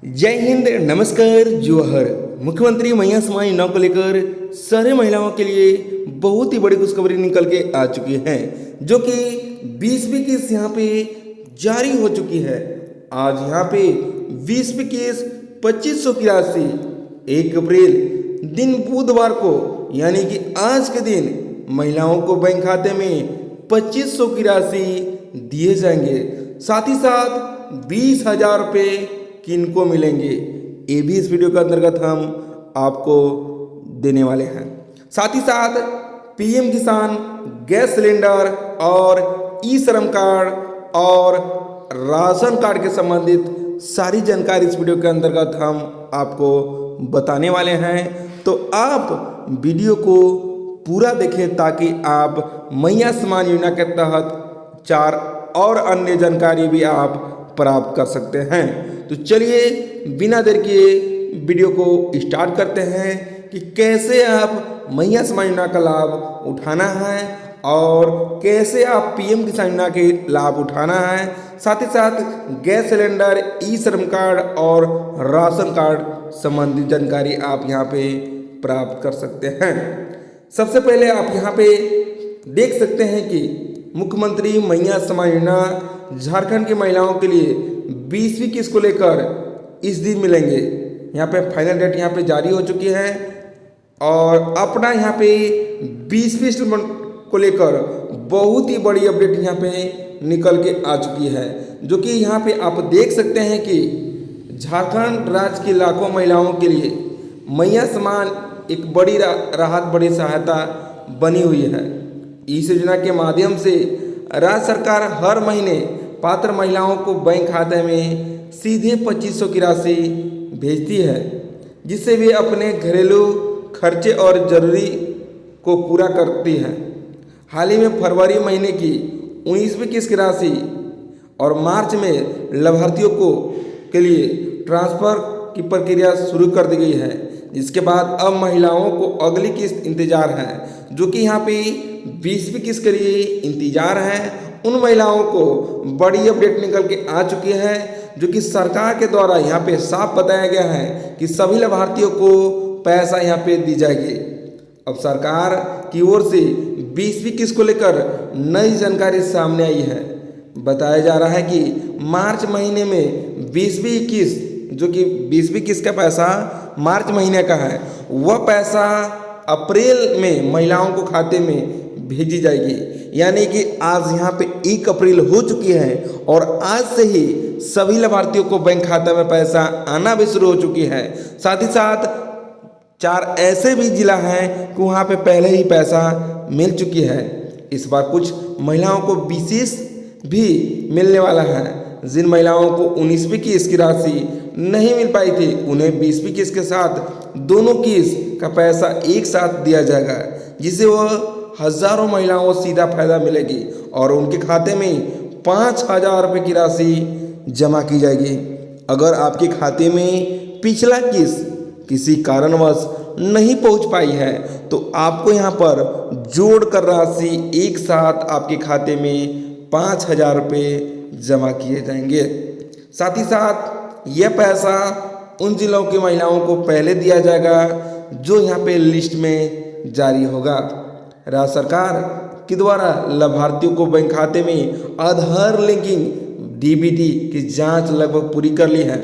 जय हिंद, नमस्कार, जोहर। मुख्यमंत्री मैया समाज योजना को लेकर सारे महिलाओं के लिए बहुत ही बड़ी खुशखबरी निकल के आ चुकी है, जो कि 20वीं किस्त यहाँ पे जारी हो चुकी है। आज यहाँ पे 20वीं किस्त 2500 की राशि 1 अप्रैल दिन बुधवार को यानी कि आज के दिन महिलाओं को बैंक खाते में 2500 की राशि दिए जाएंगे। साथ ही साथ 20,000 रुपये किनको मिलेंगे, ये भी इस वीडियो के अंतर्गत हम आपको देने वाले हैं। साथ ही साथ पीएम किसान गैस सिलेंडर और ई श्रम कार्ड और राशन कार्ड के संबंधित सारी जानकारी इस वीडियो के अंतर्गत हम आपको बताने वाले हैं। तो आप वीडियो को पूरा देखें ताकि आप मैया सम्मान योजना के तहत 4 और अन्य जानकारी भी आप प्राप्त कर सकते हैं। तो चलिए बिना देर किए वीडियो को स्टार्ट करते हैं कि कैसे आप मैया सम्मान योजना का लाभ उठाना है और कैसे आप पीएम किसान योजना के लाभ उठाना है। साथ ही साथ गैस सिलेंडर, ई श्रम कार्ड और राशन कार्ड संबंधित जानकारी आप यहां पे प्राप्त कर सकते हैं। सबसे पहले आप यहां पे देख सकते हैं कि मुख्यमंत्री मैया सम्मान योजना झारखंड की महिलाओं के लिए 20वीं किस्त को लेकर इस दिन मिलेंगे। यहाँ पे फाइनल डेट यहाँ पे जारी हो चुकी है और अपना यहाँ पे 20वीं किस्त को लेकर बहुत ही बड़ी अपडेट यहाँ पे निकल के आ चुकी है, जो कि यहाँ पे आप देख सकते हैं कि झारखंड राज्य की लाखों महिलाओं के लिए मैया सम्मान एक बड़ी राहत, बड़ी सहायता बनी हुई है। इस योजना के माध्यम से राज्य सरकार हर महीने पात्र महिलाओं को बैंक खाते में सीधे 2500 की राशि भेजती है, जिससे वे अपने घरेलू खर्चे और जरूरी को पूरा करती है। हाल ही में फरवरी महीने की 19वीं किस्त की राशि और मार्च में लाभार्थियों को के लिए ट्रांसफर की प्रक्रिया शुरू कर दी गई है, जिसके बाद अब महिलाओं को अगली किस्त इंतजार है, जो कि यहाँ पे 20वीं किस्त के लिए इंतजार है। उन महिलाओं को बड़ी अपडेट निकल के आ चुकी है, जो कि सरकार के द्वारा यहाँ पे साफ बताया गया है कि सभी लाभार्थियों को पैसा यहाँ पे दी जाएगी। अब सरकार की ओर से 20वीं किस्त को लेकर नई जानकारी सामने आई है। बताया जा रहा है कि मार्च महीने में 20वीं किस्त, जो कि 20वीं किस्त का पैसा मार्च महीने का है, वह पैसा अप्रैल में महिलाओं को खाते में भेजी जाएगी। यानी कि आज यहाँ पे 1 अप्रैल हो चुकी है और आज से ही सभी लाभार्थियों को बैंक खाता में पैसा आना भी शुरू हो चुकी है। साथ ही साथ 4 ऐसे भी जिला हैं कि वहाँ पे पहले ही पैसा मिल चुकी है। इस बार कुछ महिलाओं को विशेष भी मिलने वाला है। जिन महिलाओं को 19वीं किस्त की राशि नहीं मिल पाई थी, उन्हें 20वीं किस्त के साथ दोनों किस्त का पैसा एक साथ दिया जाएगा, जिससे वह हजारों महिलाओं को सीधा फायदा मिलेगी और उनके खाते में 5,000 रुपये की राशि जमा की जाएगी। अगर आपके खाते में पिछला किस्त किसी कारणवश नहीं पहुंच पाई है, तो आपको यहाँ पर जोड़कर राशि एक साथ आपके खाते में 5,000 रुपये जमा किए जाएंगे। साथ ही साथ यह पैसा उन जिलों की महिलाओं को पहले दिया जाएगा जो यहाँ पे लिस्ट में जारी होगा। राज्य सरकार के द्वारा लाभार्थियों को बैंक खाते में आधार लिंकिंग डीबीटी की जांच लगभग पूरी कर ली है।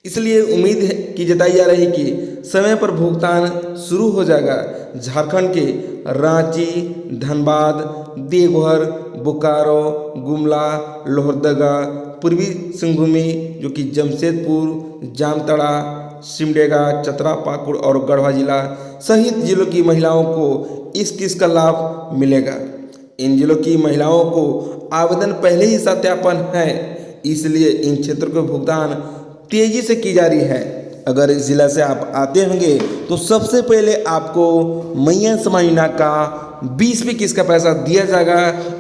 इसलिए उम्मीद की जताई जा रही कि समय पर भुगतान शुरू हो जाएगा। झारखंड के रांची, धनबाद, देवघर, बोकारो, गुमला, लोहरदगा, पूर्वी सिंहभूमि जो कि जमशेदपुर, जामताड़ा, सिमडेगा, चतरा, पाकुड़ और गढ़वा जिला सहित जिलों की महिलाओं को इस किस्त का लाभ मिलेगा। इन जिलों की महिलाओं को आवेदन पहले ही सत्यापन है, इसलिए इन क्षेत्रों के भुगतान तेजी से की जा रही है। अगर इस जिला से आप आते होंगे तो सबसे पहले आपको मैया सम्मान योजना का 20वीं किस्त का पैसा दिया जाएगा।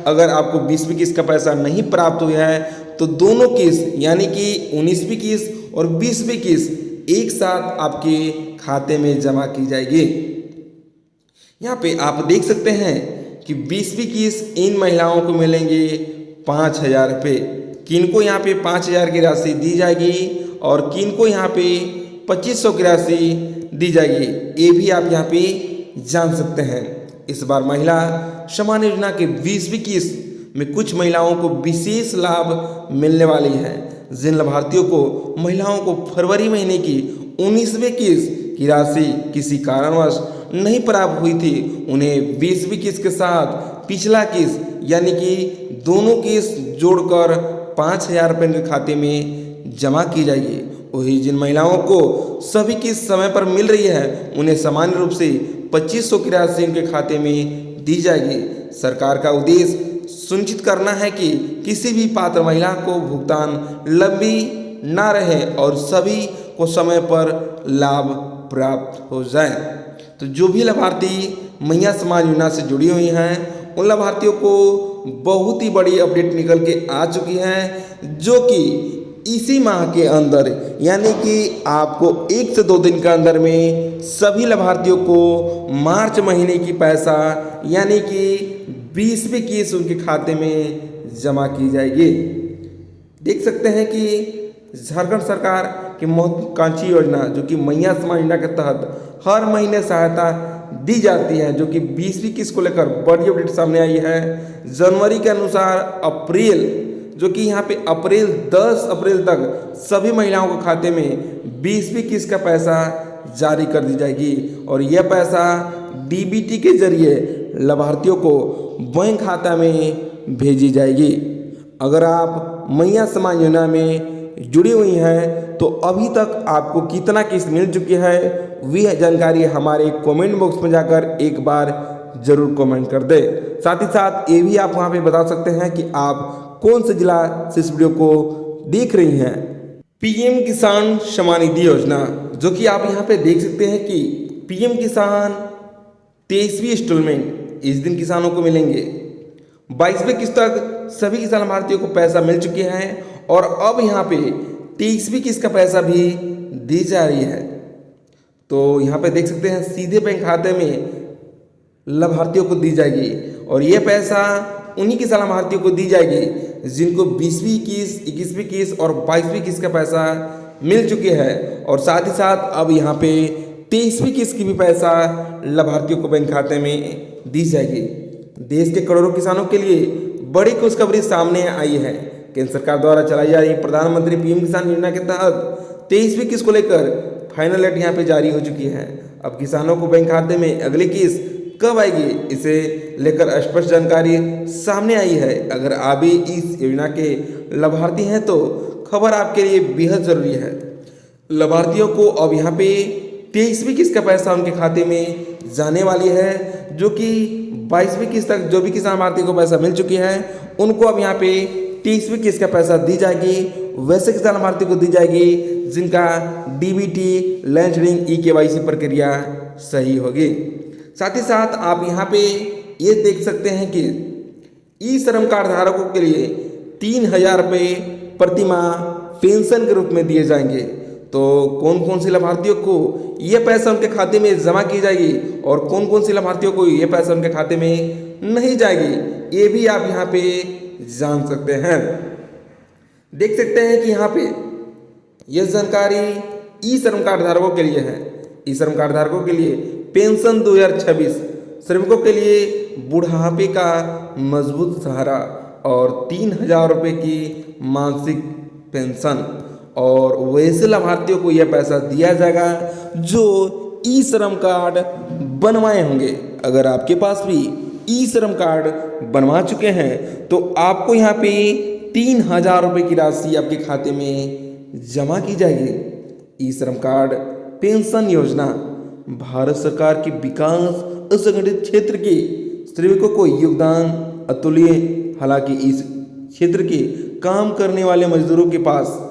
अगर आपको 20वीं किस्त का पैसा नहीं प्राप्त हुआ है तो दोनों किस्त यानी कि 19वीं किस्त और 20वीं किस्त एक साथ आपके खाते में जमा की जाएगी। यहाँ पे आप देख सकते हैं कि 20वीं किस्त इन महिलाओं को मिलेंगे 5,000 रुपये। किनको यहाँ पे 5,000 की राशि दी जाएगी और किन को यहाँ पे 2500 की राशि दी जाएगी, ये भी आप यहाँ पे जान सकते हैं। इस बार महिला सम्मान योजना के 20वीं किस्त में कुछ महिलाओं को विशेष लाभ मिलने वाली है। जिन लाभार्थियों को महिलाओं को फरवरी महीने की 19वीं किस्त की राशि किसी कारणवश नहीं प्राप्त हुई थी, उन्हें 20वीं किस्त के साथ पिछला किस्त यानी कि दोनों किस्त जोड़कर 5000 रुपये के खाते में जमा की जाएगी। वही जिन महिलाओं को सभी किस्त समय पर मिल रही है, उन्हें सामान्य रूप से 2500 की राशि उनके खाते में दी जाएगी। सरकार का उद्देश्य सुनिश्चित करना है कि किसी भी पात्र महिला को भुगतान लंबी ना रहे और सभी को समय पर लाभ प्राप्त हो जाए। तो जो भी लाभार्थी मैया समाज योजना से जुड़ी हुई हैं, उन लाभार्थियों को बहुत ही बड़ी अपडेट निकल के आ चुकी है, जो कि इसी माह के अंदर यानी कि आपको 1 से 2 दिन के अंदर में सभी लाभार्थियों को मार्च महीने की पैसा यानी कि 20वीं किस्त उनके खाते में जमा की जाएगी। देख सकते हैं कि झारखंड सरकार की महत्वाकांक्षी योजना जो कि मैया सम्मान योजना के तहत हर महीने सहायता दी जाती है, जो कि 20वीं किस्त को लेकर बड़ी अपडेट सामने आई है। जनवरी के अनुसार अप्रैल जो कि यहाँ पे 10 अप्रैल तक सभी महिलाओं के खाते में 20वीं किस्त का पैसा जारी कर दी जाएगी और यह पैसा डीबीटी के जरिए लाभार्थियों को बैंक खाता में भेजी जाएगी। अगर आप मैया सम्मान योजना में जुड़ी हुई हैं तो अभी तक आपको कितना किस्त मिल चुकी है, वह जानकारी हमारे कमेंट बॉक्स में जाकर एक बार जरूर कमेंट कर दें। साथ ही साथ ये भी आप वहां पे बता सकते हैं कि आप कौन से जिला से इस वीडियो को देख रही हैं। पीएम किसान सम्मान निधि योजना जो कि आप यहाँ पे देख सकते हैं कि पीएम किसान 23वीं इंस्टॉलमेंट इस दिन किसानों को मिलेंगे। 22वीं किस्त तक सभी किसान लाभार्थियों को पैसा मिल चुके हैं और अब यहाँ पे 23वीं किस्त का पैसा भी दी जा रही है। तो यहाँ पे देख सकते हैं सीधे बैंक खाते में लाभार्थियों को दी जाएगी और ये पैसा उन्हीं किसान लाभार्थियों को दी जाएगी जिनको 20वीं किस्त, 21वीं किस्त और 22वीं किस्त का पैसा मिल चुके हैं। और साथ ही साथ अब यहाँ पे 23वीं किस्त की भी पैसा लाभार्थियों को बैंक खाते में दी जाएगी। देश के करोड़ों किसानों के लिए बड़ी खुशखबरी सामने आई है। केंद्र सरकार द्वारा चलाई जा रही प्रधानमंत्री पीएम किसान योजना के तहत 23वीं किस्त को लेकर फाइनल डेट यहाँ पे जारी हो चुकी है। अब किसानों को बैंक खाते में अगली किस्त कब आएगी, इसे लेकर स्पष्ट जानकारी सामने आई है। अगर आप भी इस योजना के लाभार्थी हैं तो खबर आपके लिए बेहद जरूरी है। लाभार्थियों को अब यहाँ पे 23वीं किस्त का पैसा उनके खाते में जाने वाली है, जो कि 22वीं किस्त तक जो भी किसान लाभार्थी को पैसा मिल चुकी है उनको अब यहाँ पे 23वीं किस्त का पैसा दी जाएगी। वैसे किसान लाभार्थी को दी जाएगी जिनका डीबीटी लैंड रीडिंग EKYC प्रक्रिया सही होगी। साथ ही साथ आप यहाँ पे ये देख सकते हैं कि ई श्रम कार्ड धारकों के लिए 3000 रुपये प्रति माह पेंशन के रूप में दिए जाएंगे। तो कौन कौन से लाभार्थियों को ये पैसा उनके खाते में जमा की जाएगी और कौन कौन से लाभार्थियों को ये पैसा उनके खाते में नहीं जाएगी, ये भी आप यहाँ पे जान सकते हैं। देख सकते हैं कि यहाँ पे यह जानकारी ई श्रम कार्ड धारकों के लिए है। ई श्रम कार्ड धारकों के लिए पेंशन 2026, श्रमिकों के लिए बुढ़ापे का मजबूत सहारा और 3000 रुपये की मासिक पेंशन। और वैसे लाभार्थियों को यह पैसा दिया जाएगा जो ई श्रम कार्ड बनवाए होंगे। अगर आपके पास भी ई श्रम कार्ड बनवा चुके हैं तो आपको यहाँ पे 3000 रुपये की राशि आपके खाते में जमा की जाएगी। ई श्रम कार्ड पेंशन योजना भारत सरकार की विकास असंगठित क्षेत्र के श्रमिकों को योगदान अतुल्य। हालांकि इस क्षेत्र के काम करने वाले मजदूरों के पास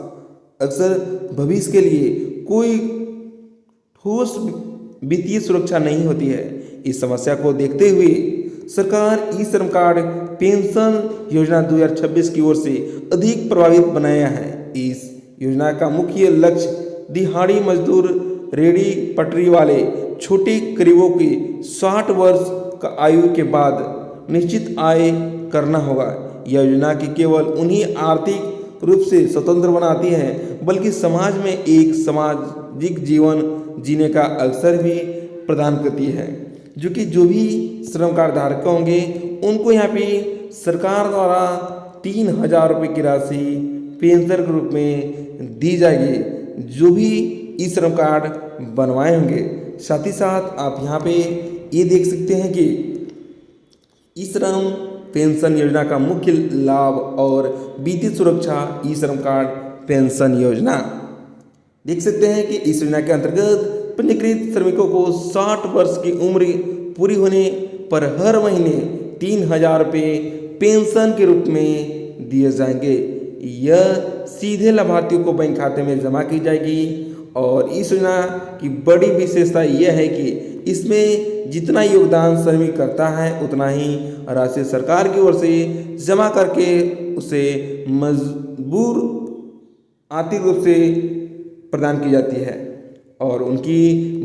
अक्सर भविष्य के लिए कोई ठोस वित्तीय सुरक्षा नहीं होती है। इस समस्या को देखते हुए सरकार ई श्रम कार्ड पेंशन योजना 2026 की ओर से अधिक प्रभावित बनाया है। इस योजना का मुख्य लक्ष्य दिहाड़ी मजदूर, रेहड़ी पटरी वाले छोटे गरीबों की 60 वर्ष का आयु के बाद निश्चित आय करना होगा। यह योजना की केवल उन्हीं आर्थिक रूप से स्वतंत्र बनाती हैं, बल्कि समाज में एक सामाजिक जीवन जीने का अवसर भी प्रदान करती है। जो भी श्रम कार्ड धारक होंगे उनको यहाँ पे सरकार द्वारा 3,000 रुपये की राशि पेंशन के रूप में दी जाएगी, जो भी ई श्रम कार्ड बनवाए होंगे। साथ ही साथ आप यहाँ पे ये देख सकते हैं कि ई श्रम पेंशन योजना का मुख्य लाभ और वित्तीय सुरक्षा ई श्रम कार्ड पेंशन योजना देख सकते हैं कि इस योजना के अंतर्गत पंजीकृत श्रमिकों को 60 वर्ष की उम्र पूरी होने पर हर महीने 3,000 रुपये पेंशन के रूप में दिए जाएंगे। यह सीधे लाभार्थियों को बैंक खाते में जमा की जाएगी। और इस योजना की बड़ी विशेषता यह है कि इसमें जितना योगदान श्रमिक करता है उतना ही राशि सरकार की ओर से जमा करके उसे मजबूर आर्थिक रूप से प्रदान की जाती है और उनकी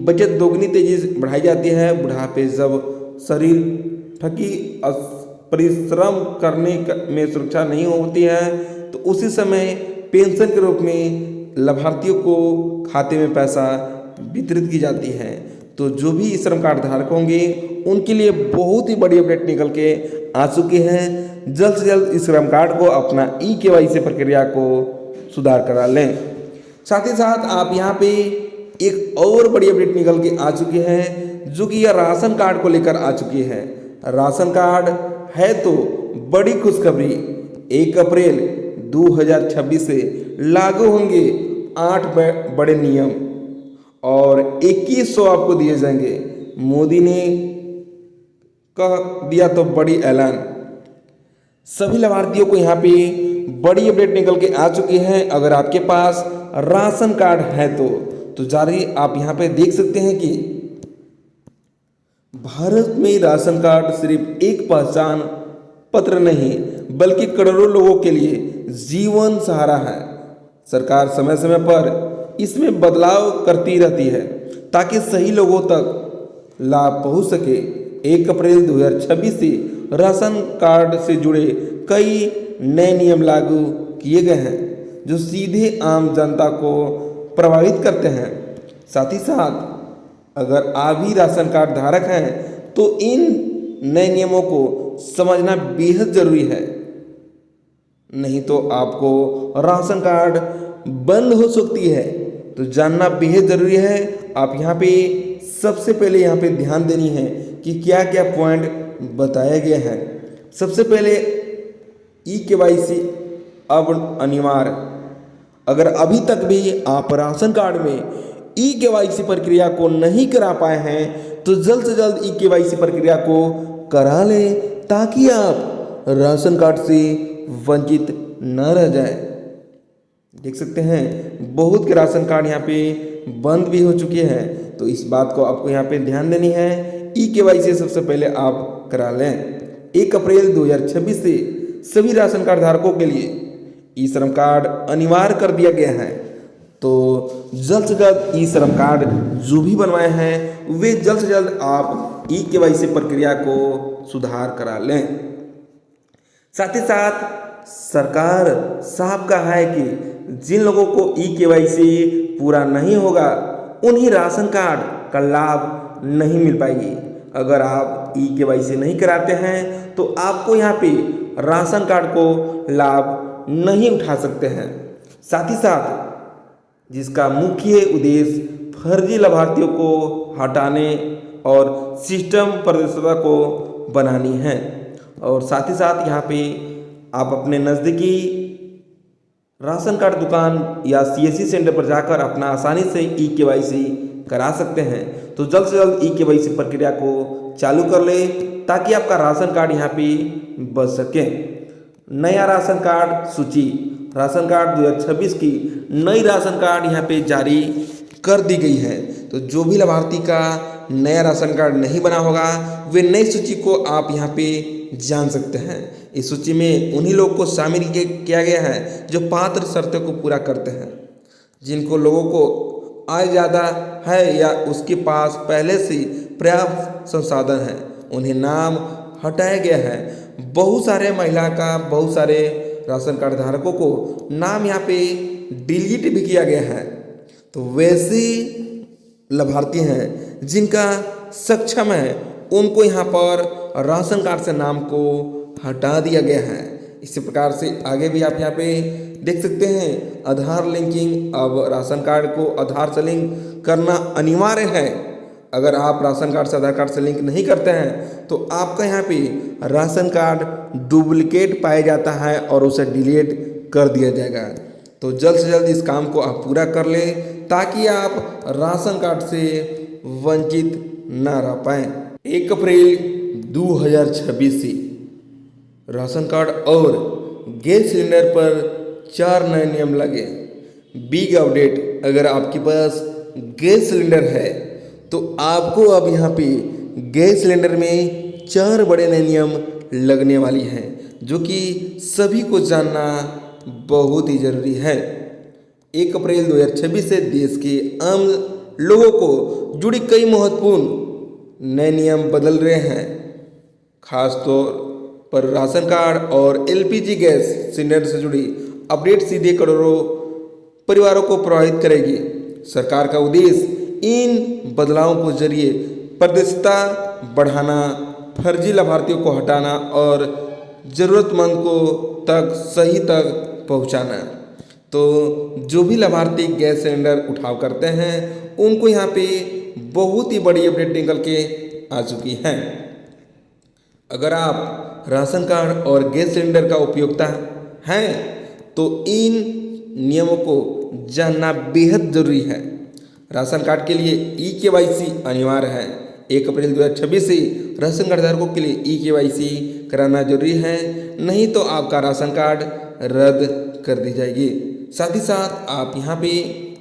बचत दोगुनी तेजी से बढ़ाई जाती है। बुढ़ापे जब शरीर थकी परिश्रम करने में सुरक्षा नहीं होती है तो उसी समय पेंशन के रूप में लाभार्थियों को खाते में पैसा वितरित की जाती है। तो जो भी श्रम कार्ड धारक होंगे उनके लिए बहुत ही बड़ी अपडेट निकल के आ चुकी है। जल्द से जल्द इस श्रम कार्ड को अपना ई-केवाईसी प्रक्रिया को सुधार करा लें। साथ ही साथ आप यहाँ पे एक और बड़ी अपडेट निकल के आ चुकी है, जो कि यह राशन कार्ड को लेकर आ चुकी है। राशन कार्ड है तो बड़ी खुशखबरी, 1 अप्रैल 2026 से लागू होंगे 8 बड़े नियम और 2100 आपको दिए जाएंगे। मोदी ने कह दिया तो बड़ी ऐलान। सभी लाभार्थियों को यहाँ पे बड़ी अपडेट निकल के आ चुकी है। अगर आपके पास राशन कार्ड है तो जारी आप यहाँ पे देख सकते हैं कि भारत में राशन कार्ड सिर्फ एक पहचान पत्र नहीं बल्कि करोड़ों लोगों के लिए जीवन सहारा है। सरकार समय समय पर इसमें बदलाव करती रहती है ताकि सही लोगों तक लाभ पहुंच सके। 1 अप्रैल 2026 से राशन कार्ड से जुड़े कई नए नियम लागू किए गए हैं जो सीधे आम जनता को प्रभावित करते हैं। साथ ही साथ अगर आप भी राशन कार्ड धारक हैं तो इन नए नियमों को समझना बेहद जरूरी है, नहीं तो आपको राशन कार्ड बंद हो सकती है। तो जानना बेहद जरूरी है। आप यहाँ पे सबसे पहले यहाँ पे ध्यान देनी है कि क्या क्या पॉइंट बताए गए हैं। सबसे पहले ई-केवाईसी अब अनिवार्य। अगर अभी तक भी आप राशन कार्ड में ई-केवाईसी प्रक्रिया को नहीं करा पाए हैं तो जल्द से जल्द ई-केवाईसी प्रक्रिया को करा लें ताकि आप राशन कार्ड से वंचित न रह जाए। देख सकते हैं बहुत के राशन कार्ड यहाँ पे बंद भी हो चुके हैं, तो इस बात को आपको यहाँ पे ध्यान देनी है। ई-केवाईसी सबसे पहले आप करा लें। 1 अप्रैल 2026 से सभी राशन कार्ड धारकों के लिए ई श्रम कार्ड अनिवार्य कर दिया गया है। तो जल्द से जल्द ई श्रम कार्ड जो भी बनवाए हैं वे जल्द से जल्द आप ई-केवाईसी प्रक्रिया को सुधार करा लें। साथ ही साथ सरकार साफ कहा है कि जिन लोगों को ई-केवाईसी पूरा नहीं होगा उन्हें राशन कार्ड का लाभ नहीं मिल पाएगी। अगर आप ई-केवाईसी नहीं कराते हैं तो आपको यहाँ पे राशन कार्ड को लाभ नहीं उठा सकते हैं। साथ ही साथ जिसका मुख्य उद्देश्य फर्जी लाभार्थियों को हटाने और सिस्टम पारदर्शिता को बनानी है। और साथ ही साथ यहाँ पे आप अपने नज़दीकी राशन कार्ड दुकान या CSC सेंटर पर जाकर अपना आसानी से ई-केवाईसी करा सकते हैं। तो जल्द से जल्द ई-केवाईसी प्रक्रिया को चालू कर ले ताकि आपका राशन कार्ड यहाँ पे बच सके। नया राशन कार्ड सूची, राशन कार्ड 2026 की नई राशन कार्ड यहाँ पे जारी कर दी गई है। तो जो भी लाभार्थी का नया राशन कार्ड नहीं बना होगा वे नई सूची को आप यहाँ पे जान सकते हैं। इस सूची में उन्हीं लोगों को शामिल किया गया है जो पात्र शर्तों को पूरा करते हैं। जिनको लोगों को आय ज़्यादा है या उसके पास पहले से पर्याप्त संसाधन है उन्हें नाम हटाया गया है। बहुत सारे महिला का बहुत सारे राशन कार्ड धारकों को नाम यहाँ पे डिलीट भी किया गया है। तो वैसे लाभार्थी हैं जिनका सक्षम है उनको यहाँ पर राशन कार्ड से नाम को हटा दिया गया है। इसी प्रकार से आगे भी आप यहाँ पे देख सकते हैं, आधार लिंकिंग, अब राशन कार्ड को आधार से लिंक करना अनिवार्य है। अगर आप राशन कार्ड से आधार कार्ड से लिंक नहीं करते हैं तो आपका यहाँ पे राशन कार्ड डुप्लीकेट पाया जाता है और उसे डिलीट कर दिया जाएगा। तो जल्द से जल्द इस काम को आप पूरा कर लें ताकि आप राशन कार्ड से वंचित न रह पाएँ। 1 अप्रैल 2026 से राशन कार्ड और गैस सिलेंडर पर 4 नए नियम लगे। बिग अपडेट, अगर आपके पास गैस सिलेंडर है तो आपको अब यहाँ पे गैस सिलेंडर में 4 बड़े नए नियम लगने वाली हैं जो कि सभी को जानना बहुत ही ज़रूरी है। 1 अप्रैल 2026 से देश के आम लोगों को जुड़ी कई महत्वपूर्ण नए नियम बदल रहे हैं। खास तौर पर राशन कार्ड और एलपीजी गैस सिलेंडर से जुड़ी अपडेट सीधे करोड़ों परिवारों को प्रभावित करेगी। सरकार का उद्देश्य इन बदलावों के जरिए पारदर्शिता बढ़ाना, फर्जी लाभार्थियों को हटाना और ज़रूरतमंद को सही तक पहुंचाना। तो जो भी लाभार्थी गैस सिलेंडर उठाव करते हैं उनको यहाँ पे बहुत ही बड़ी अपडेट निकल के आ चुकी है। अगर आप राशन कार्ड और गैस सिलेंडर का उपयोक्ता हैं तो इन नियमों को जानना बेहद ज़रूरी है। राशन कार्ड के लिए ई-केवाईसी अनिवार्य है। 1 अप्रैल 2026 से राशन कार्ड धारकों के लिए ई-केवाईसी कराना जरूरी है, नहीं तो आपका राशन कार्ड रद्द कर दी जाएगी। साथ ही साथ आप यहाँ पे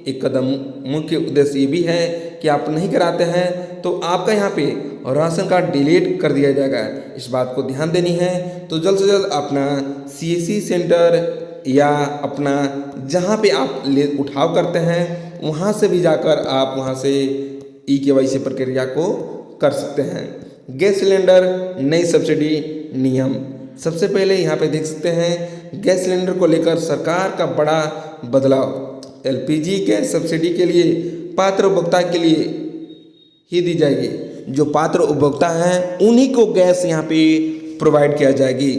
एक कदम मुख्य उद्देश्य ये भी है कि आप नहीं कराते हैं तो आपका यहाँ पे राशन कार्ड डिलीट कर दिया जाएगा। इस बात को ध्यान देनी है। तो जल्द से जल्द अपना सीएससी सेंटर या अपना जहाँ पे आप उठाव करते हैं वहाँ से भी जाकर आप वहाँ से ई-केवाईसी प्रक्रिया को कर सकते हैं। गैस सिलेंडर नई सब्सिडी नियम, सबसे पहले यहाँ पे देख सकते हैं गैस सिलेंडर को लेकर सरकार का बड़ा बदलाव। एलपीजी गैस सब्सिडी के लिए पात्र उपभोक्ता के लिए ही दी जाएगी। जो पात्र उपभोक्ता हैं उन्हीं को गैस यहाँ पे प्रोवाइड किया जाएगी।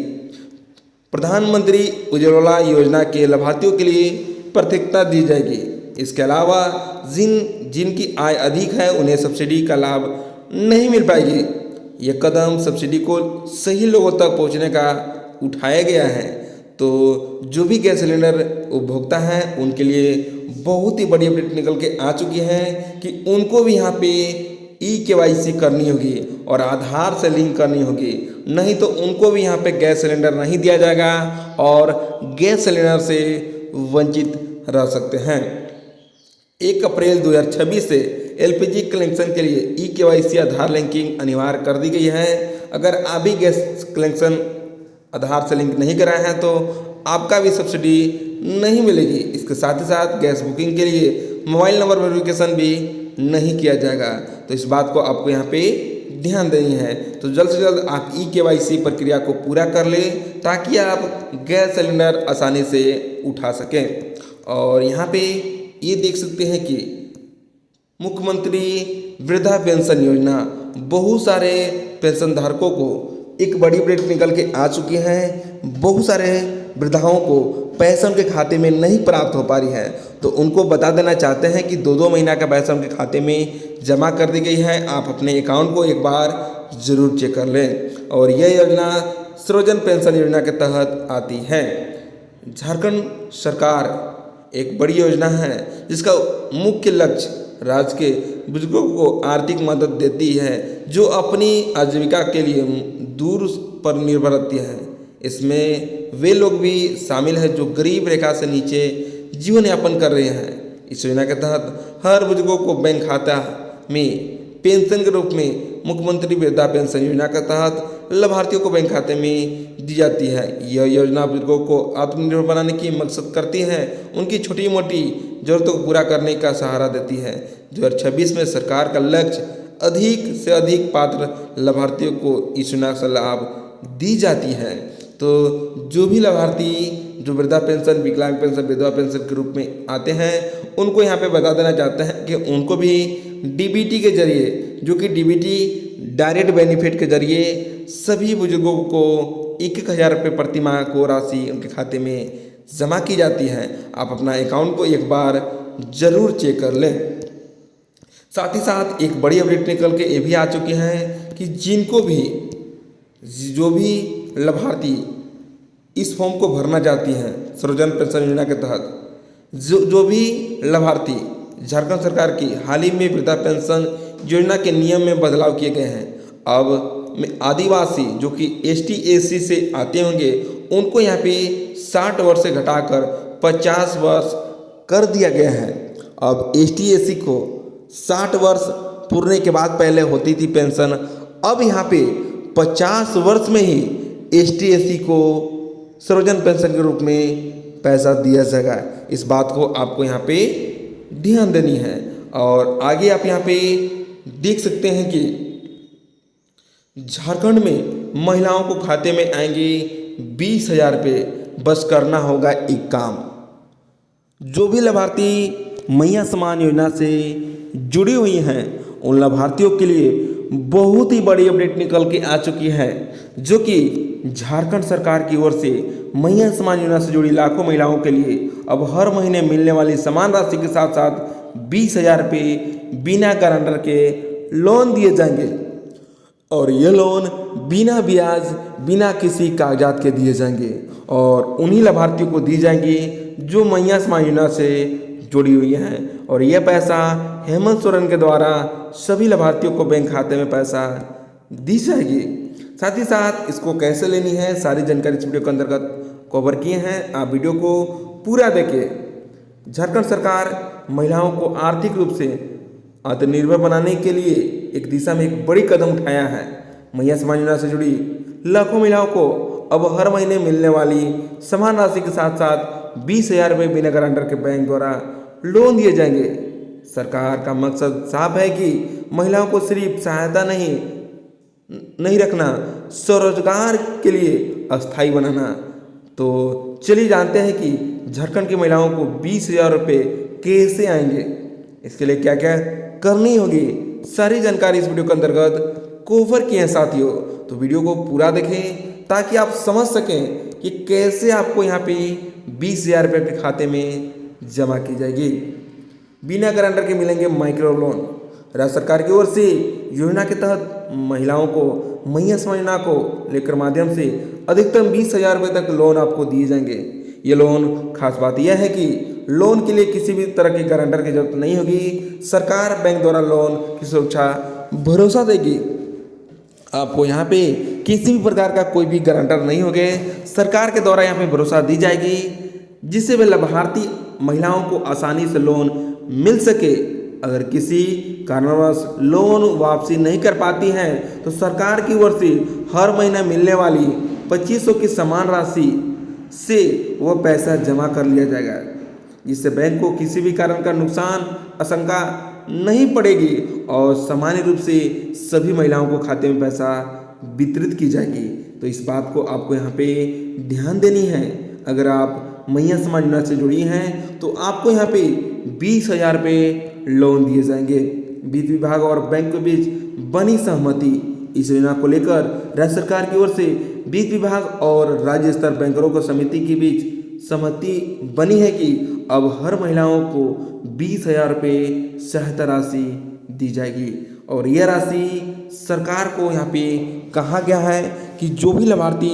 प्रधानमंत्री उज्ज्वला योजना के लाभार्थियों के लिए प्राथमिकता दी जाएगी। इसके अलावा जिनकी आय अधिक है उन्हें सब्सिडी का लाभ नहीं मिल पाएगी। यह कदम सब्सिडी को सही लोगों तक पहुंचने का उठाया गया है। तो जो भी गैस सिलेंडर उपभोक्ता हैं उनके लिए बहुत ही बड़ी अपडेट निकल के आ चुकी है कि उनको भी यहाँ पे ई-केवाईसी करनी होगी और आधार से लिंक करनी होगी, नहीं तो उनको भी यहाँ पे गैस सिलेंडर नहीं दिया जाएगा और गैस सिलेंडर से वंचित रह सकते हैं। 1 अप्रैल 2026 से एलपीजी कनेक्शन के लिए ई-केवाईसी आधार लिंकिंग अनिवार्य कर दी गई है। अगर आप भी गैस कनेक्शन आधार से लिंक नहीं कराए हैं तो आपका भी सब्सिडी नहीं मिलेगी। इसके साथ ही साथ गैस बुकिंग के लिए मोबाइल नंबर वेरिफिकेशन भी नहीं किया जाएगा। तो इस बात को आपको यहाँ पे ध्यान देनी है। तो जल्द से जल्द आप ई-केवाईसी प्रक्रिया को पूरा कर लें ताकि आप गैस सिलेंडर आसानी से उठा सकें। और यहाँ पे ये देख सकते हैं कि मुख्यमंत्री वृद्धा पेंशन योजना बहुत सारे पेंशन धारकों को एक बड़ी अपडेट निकल के आ चुकी है। बहुत सारे वृद्धाओं को पैसा उनके खाते में नहीं प्राप्त हो पा रही है, तो उनको बता देना चाहते हैं कि 2-2 महीना का पैसा उनके खाते में जमा कर दी गई है। आप अपने अकाउंट को एक बार ज़रूर चेक कर लें। और यह योजना सृजन पेंशन योजना के तहत आती है। झारखंड सरकार एक बड़ी योजना है जिसका मुख्य लक्ष्य राज्य के बुजुर्गों को आर्थिक मदद देती है जो अपनी आजीविका के लिए दूर पर निर्भर रहती है। इसमें वे लोग भी शामिल हैं जो गरीब रेखा से नीचे जीवन यापन कर रहे हैं। इस योजना के तहत हर बुजुर्गों को बैंक खाता में पेंशन के रूप में मुख्यमंत्री वृद्धा पेंशन योजना के तहत लाभार्थियों को बैंक खाते में दी जाती है। यह योजना बुजुर्गों को आत्मनिर्भर बनाने की मकसद करती है, उनकी छोटी मोटी जरूरतों को पूरा करने का सहारा देती है। 2026 में सरकार का लक्ष्य अधिक से अधिक पात्र लाभार्थियों को इस योजना से लाभ दी जाती है। तो जो भी लाभार्थी जो वृद्धा पेंशन, विकलांग पेंशन, विधवा पेंशन के रूप में आते हैं, उनको यहाँ पे बता देना चाहते हैं कि उनको भी डीबीटी के जरिए, जो कि डीबीटी डायरेक्ट बेनिफिट के जरिए सभी बुजुर्गों को 1,000 रुपये प्रति माह को राशि उनके खाते में जमा की जाती है। आप अपना अकाउंट को एक बार जरूर चेक कर लें। साथ ही साथ एक बड़ी अपडेट निकल के ये भी आ चुकी है कि जिनको भी, जो भी लाभार्थी इस फॉर्म को भरना चाहती हैं सर्वजन पेंशन योजना के तहत, जो भी लाभार्थी झारखंड सरकार की हाल ही में वृद्धा पेंशन योजना के नियम में बदलाव किए गए हैं, अब आदिवासी जो कि ST SC से आते होंगे उनको यहाँ पे 60 वर्ष से घटाकर 50 वर्ष कर दिया गया है। अब ST SC को 60 वर्ष पूरने के बाद पहले होती थी पेंशन, अब यहाँ पे 50 वर्ष में ही ST SC को सर्वजन पेंशन के रूप में पैसा दिया जाएगा। इस बात को आपको यहाँ पे ध्यान देनी है। और आगे आप यहाँ पे देख सकते हैं कि झारखंड में महिलाओं को खाते में आएंगे 20,000 रुपये। बस करना होगा एक काम। जो भी लाभार्थी मैया सम्मान योजना से जुड़ी हुई हैं उन लाभार्थियों के लिए बहुत ही बड़ी अपडेट निकल के आ चुकी है, जो कि झारखंड सरकार की ओर से मैया सम्मान योजना से जुड़ी लाखों महिलाओं के लिए अब हर महीने मिलने वाली समान राशि के साथ साथ 20,000 रुपये बिना गारंटर के लोन दिए जाएंगे। और ये लोन बिना ब्याज, बिना किसी कागजात के दिए जाएंगे और उन्हीं लाभार्थियों को दी जाएंगी जो मैया सम्मान योजना से जुड़ी हुई हैं। और यह पैसा हेमंत सोरेन के द्वारा सभी लाभार्थियों को बैंक खाते में पैसा दी जाएगी। साथ ही साथ इसको कैसे लेनी है सारी जानकारी इस वीडियो के अंतर्गत कवर किए हैं। आप वीडियो को पूरा देखें। झारखंड सरकार महिलाओं को आर्थिक रूप से आत्मनिर्भर बनाने के लिए एक दिशा में एक बड़ी कदम उठाया है। मैया सम्मान योजना से जुड़ी लाखों महिलाओं को अब हर महीने मिलने वाली समान राशि के साथ साथ 20,000 रुपये बिना गारंटर के बैंक द्वारा लोन दिए जाएंगे। सरकार का मकसद साफ है कि महिलाओं को सिर्फ सहायता नहीं रखना, स्वरोजगार के लिए अस्थायी बनाना। तो चलिए जानते हैं कि झारखंड की महिलाओं को 20,000 रुपये कैसे आएंगे, इसके लिए क्या क्या करनी होगी, सारी जानकारी इस वीडियो के अंतर्गत कवर किए हैं साथियों। तो वीडियो को पूरा देखें ताकि आप समझ सकें कि कैसे आपको यहाँ पे 20,000 रुपये अपने खाते में जमा की जाएगी। बिना गारंटर के मिलेंगे माइक्रो लोन। राज्य सरकार की ओर से योजना के तहत महिलाओं को मैया सम्मान योजना को लेकर माध्यम से अधिकतम 20,000 रुपये तक लोन आपको दिए जाएंगे। ये लोन खास बात यह है कि लोन के लिए किसी भी तरह के गारंटर की जरूरत नहीं होगी। सरकार बैंक द्वारा लोन की सुरक्षा भरोसा देगी। आपको यहाँ पे किसी भी प्रकार का कोई भी गारंटर नहीं होंगे, सरकार के द्वारा यहाँ पे भरोसा दी जाएगी जिससे वे लाभार्थी महिलाओं को आसानी से लोन मिल सके। अगर किसी कारणवश लोन वापसी नहीं कर पाती हैं तो सरकार की ओर से हर महीना मिलने वाली 2,500 की समान राशि से वह पैसा जमा कर लिया जाएगा, जिससे बैंक को किसी भी कारण का नुकसान आशंका नहीं पड़ेगी और सामान्य रूप से सभी महिलाओं को खाते में पैसा वितरित की जाएगी। तो इस बात को आपको यहाँ पे ध्यान देनी है। अगर आप मैया सम्मान योजना से जुड़ी हैं तो आपको यहाँ पे 20,000 रुपये लोन दिए जाएंगे। वित्त विभाग और बैंक के बीच बनी सहमति। इस योजना को लेकर राज्य सरकार की ओर से वित्त विभाग और राज्य स्तर बैंकरों को समिति के बीच सहमति बनी है कि अब हर महिलाओं को 20,000 रुपये सहायता राशि दी जाएगी। और यह राशि सरकार को यहाँ पे कहा गया है कि जो भी लाभार्थी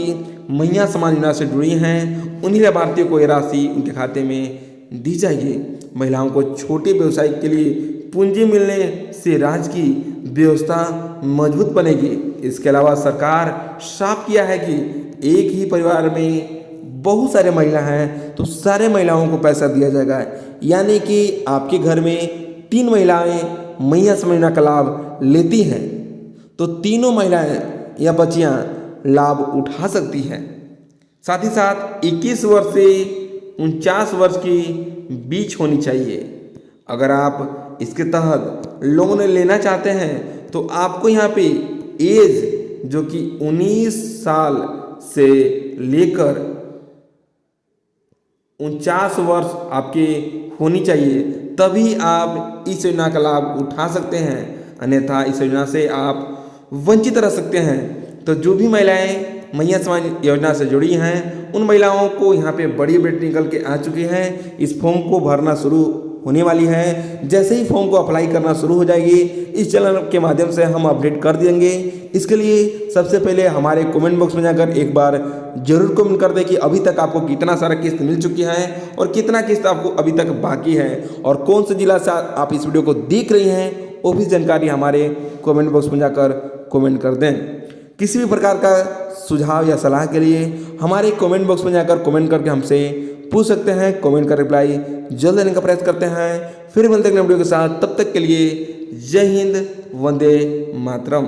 मैया सम्मान योजना से जुड़ी हैं उन्हीं लाभार्थियों को यह राशि उनके खाते में दी जाएगी। महिलाओं को छोटे व्यवसाय के लिए पूंजी मिलने से राज्य की व्यवस्था मजबूत बनेगी। इसके अलावा सरकार साफ किया है कि एक ही परिवार में बहुत सारे महिला हैं तो सारे महिलाओं को पैसा दिया जाएगा। यानी कि आपके घर में 3 महिलाएं मैया सम्मान योजना का लाभ लेती हैं तो तीनों महिलाएं या बच्चियां लाभ उठा सकती हैं। साथ ही साथ 21 वर्ष से 49 वर्ष की बीच होनी चाहिए। अगर आप इसके तहत लोन लेना चाहते हैं तो आपको यहाँ पे एज जो कि 19 साल से लेकर 49 वर्ष आपके होनी चाहिए, तभी आप इस योजना का लाभ उठा सकते हैं, अन्यथा इस योजना से आप वंचित रह सकते हैं। तो जो भी महिलाएं मैया समाज योजना से जुड़ी हैं, उन महिलाओं को यहाँ पे बड़ी अपडेट निकल के आ चुकी है। इस फॉर्म को भरना शुरू होने वाली है। जैसे ही फॉर्म को अप्लाई करना शुरू हो जाएगी, इस चैनल के माध्यम से हम अपडेट कर देंगे। इसके लिए सबसे पहले हमारे कमेंट बॉक्स में जाकर एक बार जरूर कमेंट कर दें कि अभी तक आपको कितना सारा किस्त मिल चुकी है और कितना किस्त आपको अभी तक बाकी है, और कौन से जिला से आप इस वीडियो को देख रही हैं, वो भी जानकारी हमारे कमेंट बॉक्स में जाकर कमेंट कर दें। किसी भी प्रकार का सुझाव या सलाह के लिए हमारे कमेंट बॉक्स में जाकर कमेंट करके हमसे पूछ सकते हैं। कमेंट का रिप्लाई जल्द देने का प्रयास करते हैं। फिर मिलते हैं वीडियो के साथ, तब तक के लिए जय हिंद, वंदे मातरम।